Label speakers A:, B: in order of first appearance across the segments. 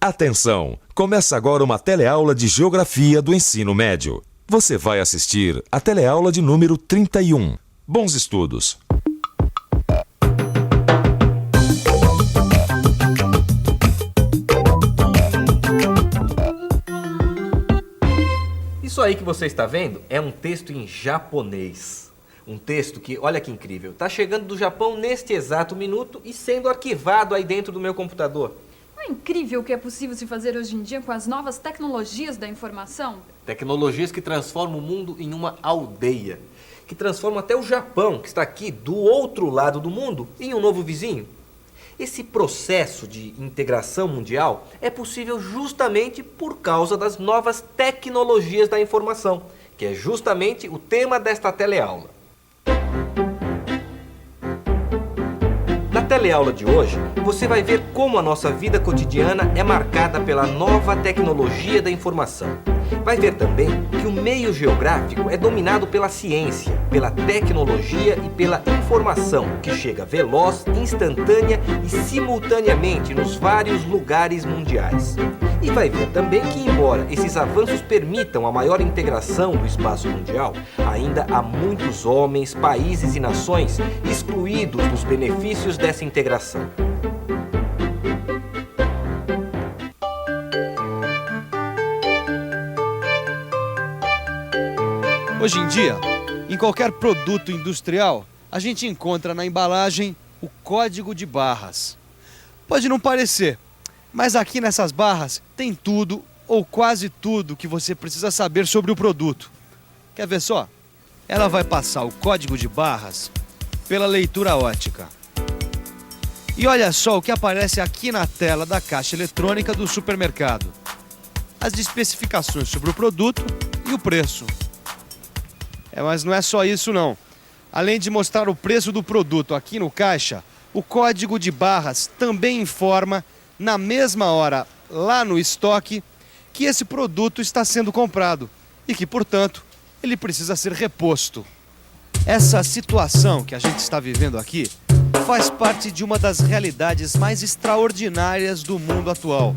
A: Atenção! Começa agora uma teleaula de Geografia do Ensino Médio. Você vai assistir a teleaula de número 31. Bons estudos!
B: Isso aí que você está vendo é um texto em japonês. Um texto que, olha que incrível, está chegando do Japão neste exato minuto e sendo arquivado aí dentro do meu computador.
C: Não é incrível o que é possível se fazer hoje em dia com as novas tecnologias da informação?
B: Tecnologias que transformam o mundo em uma aldeia. Que transformam até o Japão, que está aqui do outro lado do mundo, em um novo vizinho. Esse processo de integração mundial é possível justamente por causa das novas tecnologias da informação, que é justamente o tema desta teleaula. Na teleaula de hoje, você vai ver como a nossa vida cotidiana é marcada pela nova tecnologia da informação. Vai ver também que o meio geográfico é dominado pela ciência, pela tecnologia e pela informação, que chega veloz, instantânea e simultaneamente nos vários lugares mundiais. E vai ver também que, embora esses avanços permitam a maior integração do espaço mundial, ainda há muitos homens, países e nações excluídos dos benefícios dessa integração.
D: Hoje em dia, em qualquer produto industrial, a gente encontra na embalagem o código de barras. Pode não parecer, mas aqui nessas barras tem tudo ou quase tudo que você precisa saber sobre o produto. Quer ver só? Ela vai passar o código de barras pela leitura óptica. E olha só o que aparece aqui na tela da caixa eletrônica do supermercado. As especificações sobre o produto e o preço. Mas não é só isso não. Além de mostrar o preço do produto aqui no caixa, o código de barras também informa, na mesma hora, lá no estoque, que esse produto está sendo comprado e que, portanto, ele precisa ser reposto. Essa situação que a gente está vivendo aqui faz parte de uma das realidades mais extraordinárias do mundo atual,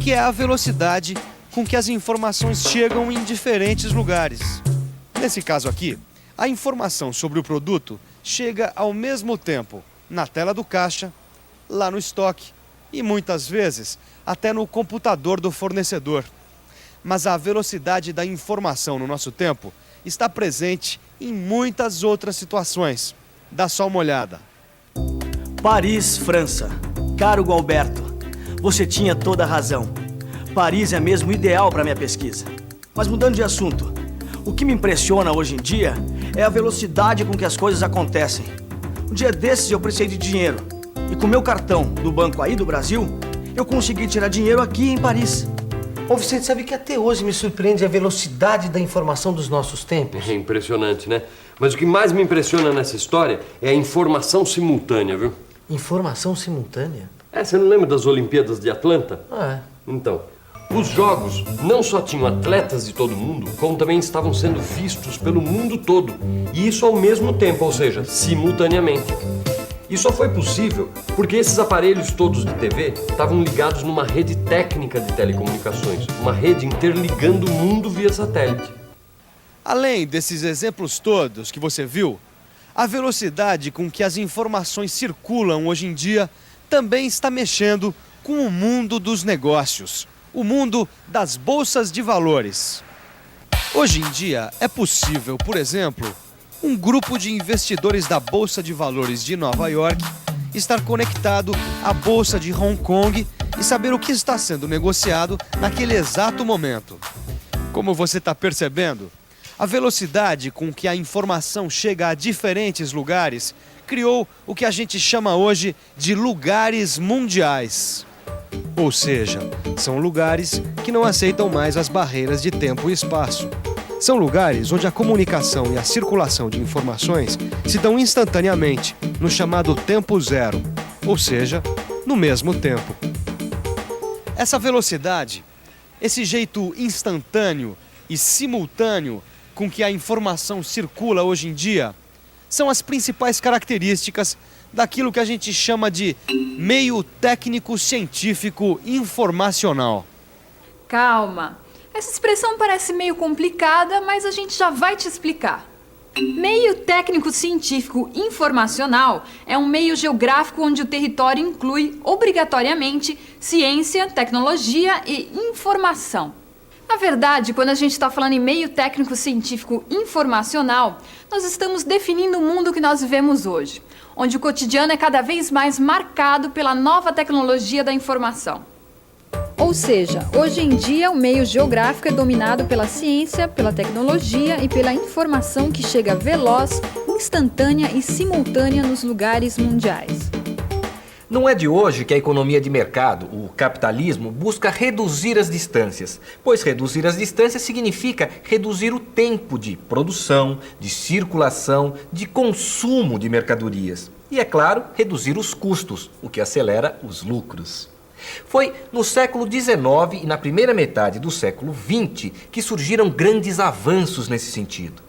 D: que é a velocidade com que as informações chegam em diferentes lugares. Nesse caso aqui, a informação sobre o produto chega ao mesmo tempo na tela do caixa, lá no estoque e muitas vezes até no computador do fornecedor. Mas a velocidade da informação no nosso tempo está presente em muitas outras situações. Dá só uma olhada.
E: Paris, França. Caro Gualberto, você tinha toda a razão. Paris é mesmo ideal para minha pesquisa. Mas mudando de assunto, o que me impressiona hoje em dia é a velocidade com que as coisas acontecem. Um dia desses eu precisei de dinheiro. E com meu cartão do banco aí do Brasil, eu consegui tirar dinheiro aqui em Paris.
F: Ô Vicente, sabe que até hoje me surpreende a velocidade da informação dos nossos tempos?
G: É impressionante, né? Mas o que mais me impressiona nessa história é a informação simultânea, viu?
F: Informação simultânea?
G: Você não lembra das Olimpíadas de Atlanta?
F: Ah, é.
G: Então, os jogos não só tinham atletas de todo mundo, como também estavam sendo vistos pelo mundo todo. E isso ao mesmo tempo, ou seja, simultaneamente. E só foi possível porque esses aparelhos todos de TV estavam ligados numa rede técnica de telecomunicações, uma rede interligando o mundo via satélite.
D: Além desses exemplos todos que você viu, a velocidade com que as informações circulam hoje em dia também está mexendo com o mundo dos negócios, o mundo das bolsas de valores. Hoje em dia é possível, por exemplo, um grupo de investidores da Bolsa de Valores de Nova York estar conectado à Bolsa de Hong Kong e saber o que está sendo negociado naquele exato momento. Como você está percebendo, a velocidade com que a informação chega a diferentes lugares criou o que a gente chama hoje de lugares mundiais. Ou seja, são lugares que não aceitam mais as barreiras de tempo e espaço. São lugares onde a comunicação e a circulação de informações se dão instantaneamente, no chamado tempo zero, ou seja, no mesmo tempo. Essa velocidade, esse jeito instantâneo e simultâneo com que a informação circula hoje em dia, são as principais características daquilo que a gente chama de meio técnico científico informacional.
C: Calma. Essa expressão parece meio complicada, mas a gente já vai te explicar. Meio técnico científico informacional é um meio geográfico onde o território inclui, obrigatoriamente, ciência, tecnologia e informação. Na verdade, quando a gente está falando em meio técnico científico informacional, nós estamos definindo o mundo que nós vivemos hoje, onde o cotidiano é cada vez mais marcado pela nova tecnologia da informação. Ou seja, hoje em dia o meio geográfico é dominado pela ciência, pela tecnologia e pela informação que chega veloz, instantânea e simultânea nos lugares mundiais.
B: Não é de hoje que a economia de mercado, o capitalismo, busca reduzir as distâncias, pois reduzir as distâncias significa reduzir o tempo de produção, de circulação, de consumo de mercadorias. E, é claro, reduzir os custos, o que acelera os lucros. Foi no século XIX e na primeira metade do século XX que surgiram grandes avanços nesse sentido.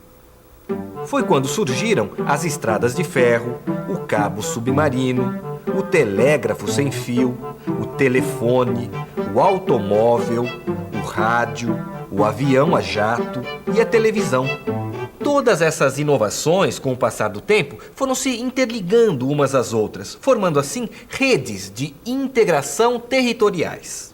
B: Foi quando surgiram as estradas de ferro, o cabo submarino, o telégrafo sem fio, o telefone, o automóvel, o rádio, o avião a jato e a televisão. Todas essas inovações, com o passar do tempo, foram se interligando umas às outras, formando assim redes de integração territoriais.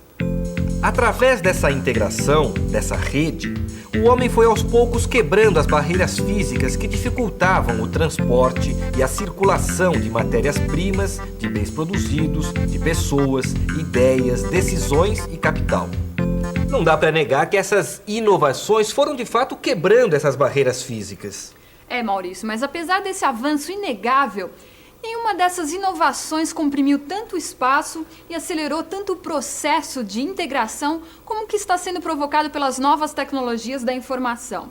B: Através dessa integração, dessa rede, o homem foi aos poucos quebrando as barreiras físicas que dificultavam o transporte e a circulação de matérias-primas, de bens produzidos, de pessoas, ideias, decisões e capital. Não dá para negar que essas inovações foram de fato quebrando essas barreiras físicas.
C: Maurício, mas apesar desse avanço inegável, nenhuma dessas inovações comprimiu tanto espaço e acelerou tanto o processo de integração como o que está sendo provocado pelas novas tecnologias da informação.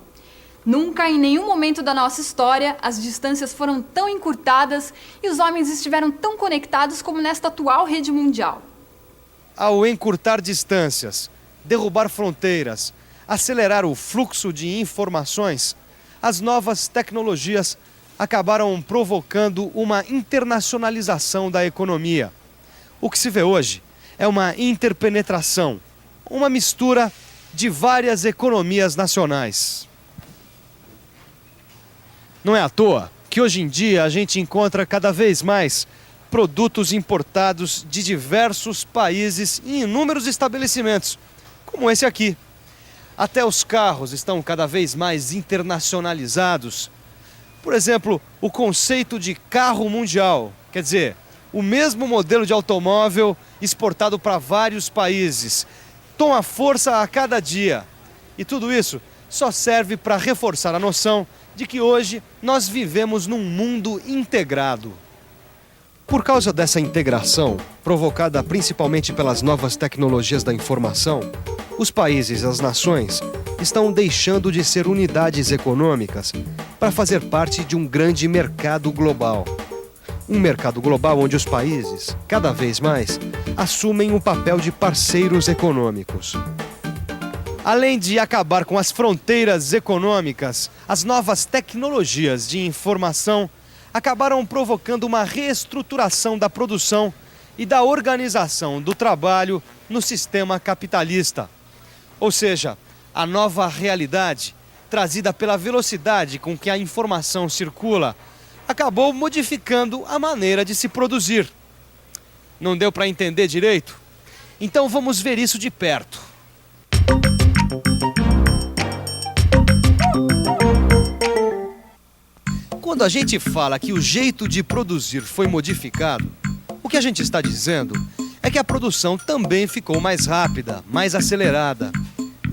C: Nunca, em nenhum momento da nossa história, as distâncias foram tão encurtadas e os homens estiveram tão conectados como nesta atual rede mundial.
D: Ao encurtar distâncias, derrubar fronteiras, acelerar o fluxo de informações, as novas tecnologias acabaram provocando uma internacionalização da economia. O que se vê hoje é uma interpenetração, uma mistura de várias economias nacionais. Não é à toa que hoje em dia a gente encontra cada vez mais produtos importados de diversos países em inúmeros estabelecimentos, como esse aqui. Até os carros estão cada vez mais internacionalizados. Por exemplo, o conceito de carro mundial, quer dizer, o mesmo modelo de automóvel exportado para vários países, toma força a cada dia. E tudo isso só serve para reforçar a noção de que hoje nós vivemos num mundo integrado. Por causa dessa integração, provocada principalmente pelas novas tecnologias da informação, os países e as nações estão deixando de ser unidades econômicas para fazer parte de um grande mercado global. Um mercado global onde os países, cada vez mais, assumem o papel de parceiros econômicos. Além de acabar com as fronteiras econômicas, as novas tecnologias de informação acabaram provocando uma reestruturação da produção e da organização do trabalho no sistema capitalista. Ou seja, a nova realidade, trazida pela velocidade com que a informação circula, acabou modificando a maneira de se produzir. Não deu para entender direito? Então vamos ver isso de perto. Quando a gente fala que o jeito de produzir foi modificado, o que a gente está dizendo é que a produção também ficou mais rápida, mais acelerada.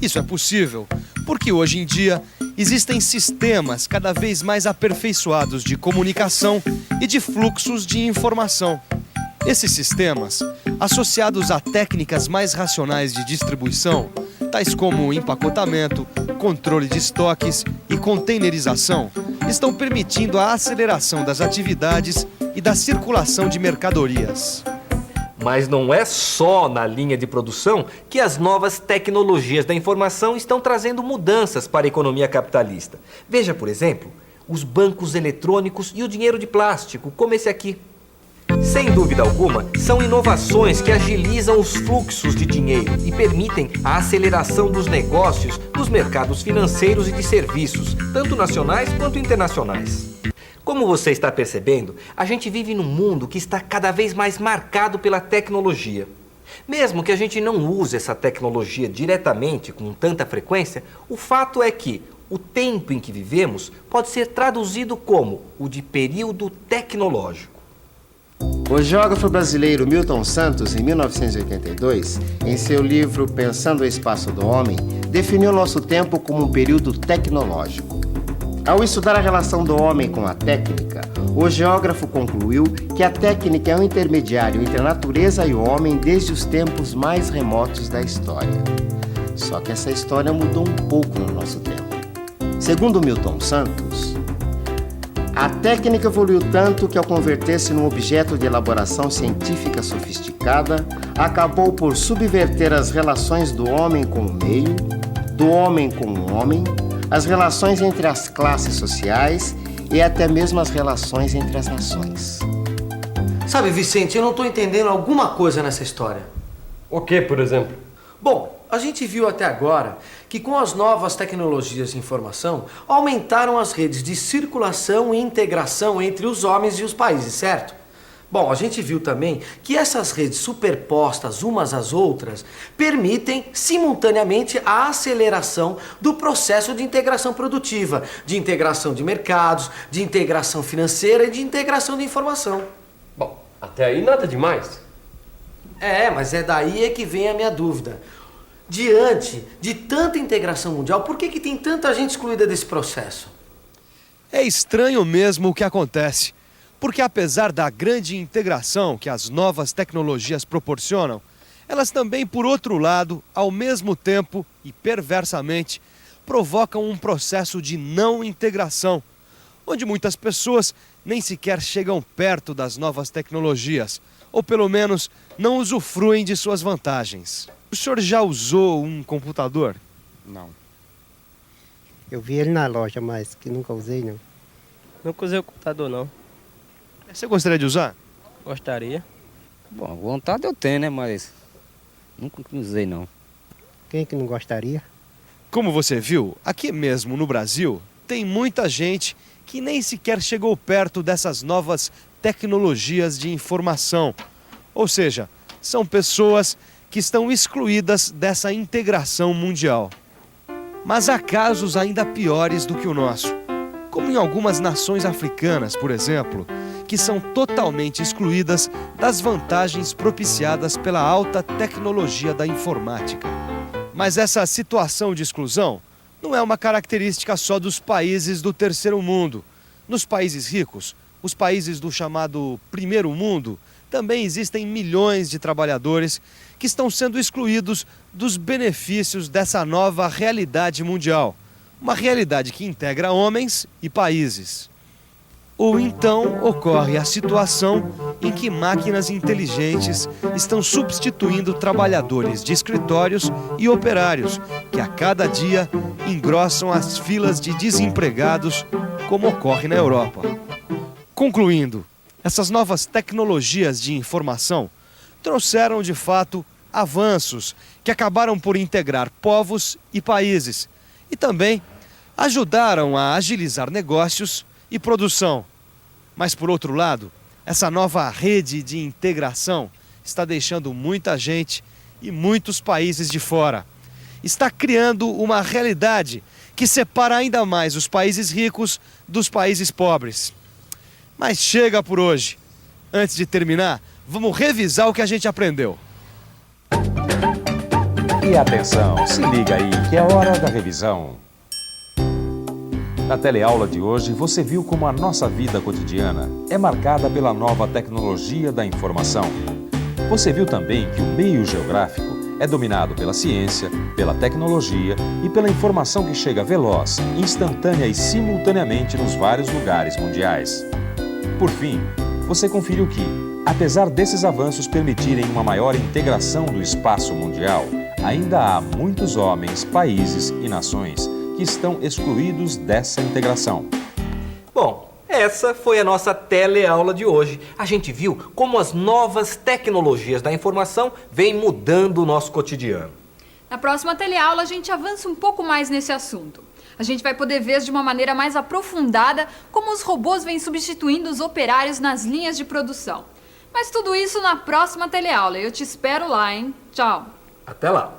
D: Isso é possível porque hoje em dia existem sistemas cada vez mais aperfeiçoados de comunicação e de fluxos de informação. Esses sistemas, associados a técnicas mais racionais de distribuição, tais como empacotamento, controle de estoques e containerização, estão permitindo a aceleração das atividades e da circulação de mercadorias.
B: Mas não é só na linha de produção que as novas tecnologias da informação estão trazendo mudanças para a economia capitalista. Veja, por exemplo, os bancos eletrônicos e o dinheiro de plástico, como esse aqui. Sem dúvida alguma, são inovações que agilizam os fluxos de dinheiro e permitem a aceleração dos negócios nos mercados financeiros e de serviços, tanto nacionais quanto internacionais. Como você está percebendo, a gente vive num mundo que está cada vez mais marcado pela tecnologia. Mesmo que a gente não use essa tecnologia diretamente com tanta frequência, o fato é que o tempo em que vivemos pode ser traduzido como o de período tecnológico.
H: O geógrafo brasileiro Milton Santos, em 1982, em seu livro Pensando o Espaço do Homem, definiu nosso tempo como um período tecnológico. Ao estudar a relação do homem com a técnica, o geógrafo concluiu que a técnica é um intermediário entre a natureza e o homem desde os tempos mais remotos da história. Só que essa história mudou um pouco no nosso tempo. Segundo Milton Santos, a técnica evoluiu tanto que, ao converter-se num objeto de elaboração científica sofisticada, acabou por subverter as relações do homem com o meio, do homem com o homem, as relações entre as classes sociais e até mesmo as relações entre as nações.
F: Sabe, Vicente, eu não estou entendendo alguma coisa nessa história.
G: O que, por exemplo?
F: Bom, a gente viu até agora que com as novas tecnologias de informação aumentaram as redes de circulação e integração entre os homens e os países, certo? Bom, a gente viu também que essas redes superpostas umas às outras permitem simultaneamente a aceleração do processo de integração produtiva, de integração de mercados, de integração financeira e de integração de informação.
G: Bom, até aí nada demais.
F: Mas é daí que vem a minha dúvida. Diante de tanta integração mundial, por que tem tanta gente excluída desse processo?
D: É estranho mesmo o que acontece, porque apesar da grande integração que as novas tecnologias proporcionam, elas também, por outro lado, ao mesmo tempo e perversamente, provocam um processo de não integração, onde muitas pessoas nem sequer chegam perto das novas tecnologias, ou pelo menos não usufruem de suas vantagens. O senhor já usou um computador?
I: Não. Eu vi ele na loja, mas que nunca usei, não.
J: Nunca usei o computador, não.
D: Você gostaria de usar?
J: Gostaria.
K: Bom, vontade eu tenho, né? Mas nunca usei, não.
I: Quem que não gostaria?
D: Como você viu, aqui mesmo no Brasil, tem muita gente que nem sequer chegou perto dessas novas tecnologias de informação. Ou seja, são pessoas que estão excluídas dessa integração mundial. Mas há casos ainda piores do que o nosso, como em algumas nações africanas, por exemplo, que são totalmente excluídas das vantagens propiciadas pela alta tecnologia da informática. Mas essa situação de exclusão não é uma característica só dos países do terceiro mundo. Nos países ricos, os países do chamado primeiro mundo, também existem milhões de trabalhadores que estão sendo excluídos dos benefícios dessa nova realidade mundial. Uma realidade que integra homens e países. Ou então ocorre a situação em que máquinas inteligentes estão substituindo trabalhadores de escritórios e operários, que a cada dia engrossam as filas de desempregados, como ocorre na Europa. Concluindo, essas novas tecnologias de informação trouxeram, de fato, avanços que acabaram por integrar povos e países e também ajudaram a agilizar negócios e produção. Mas, por outro lado, essa nova rede de integração está deixando muita gente e muitos países de fora. Está criando uma realidade que separa ainda mais os países ricos dos países pobres. Mas chega por hoje. Antes de terminar, vamos revisar o que a gente aprendeu.
A: E atenção, se liga aí que é hora da revisão. Na teleaula de hoje, você viu como a nossa vida cotidiana é marcada pela nova tecnologia da informação. Você viu também que o meio geográfico é dominado pela ciência, pela tecnologia e pela informação que chega veloz, instantânea e simultaneamente nos vários lugares mundiais. Por fim, você conferiu que, apesar desses avanços permitirem uma maior integração do espaço mundial, ainda há muitos homens, países e nações que estão excluídos dessa integração.
B: Bom, essa foi a nossa teleaula de hoje. A gente viu como as novas tecnologias da informação vêm mudando o nosso cotidiano.
C: Na próxima teleaula, a gente avança um pouco mais nesse assunto. A gente vai poder ver de uma maneira mais aprofundada como os robôs vêm substituindo os operários nas linhas de produção. Mas tudo isso na próxima teleaula. Eu te espero lá, hein? Tchau!
B: Até lá!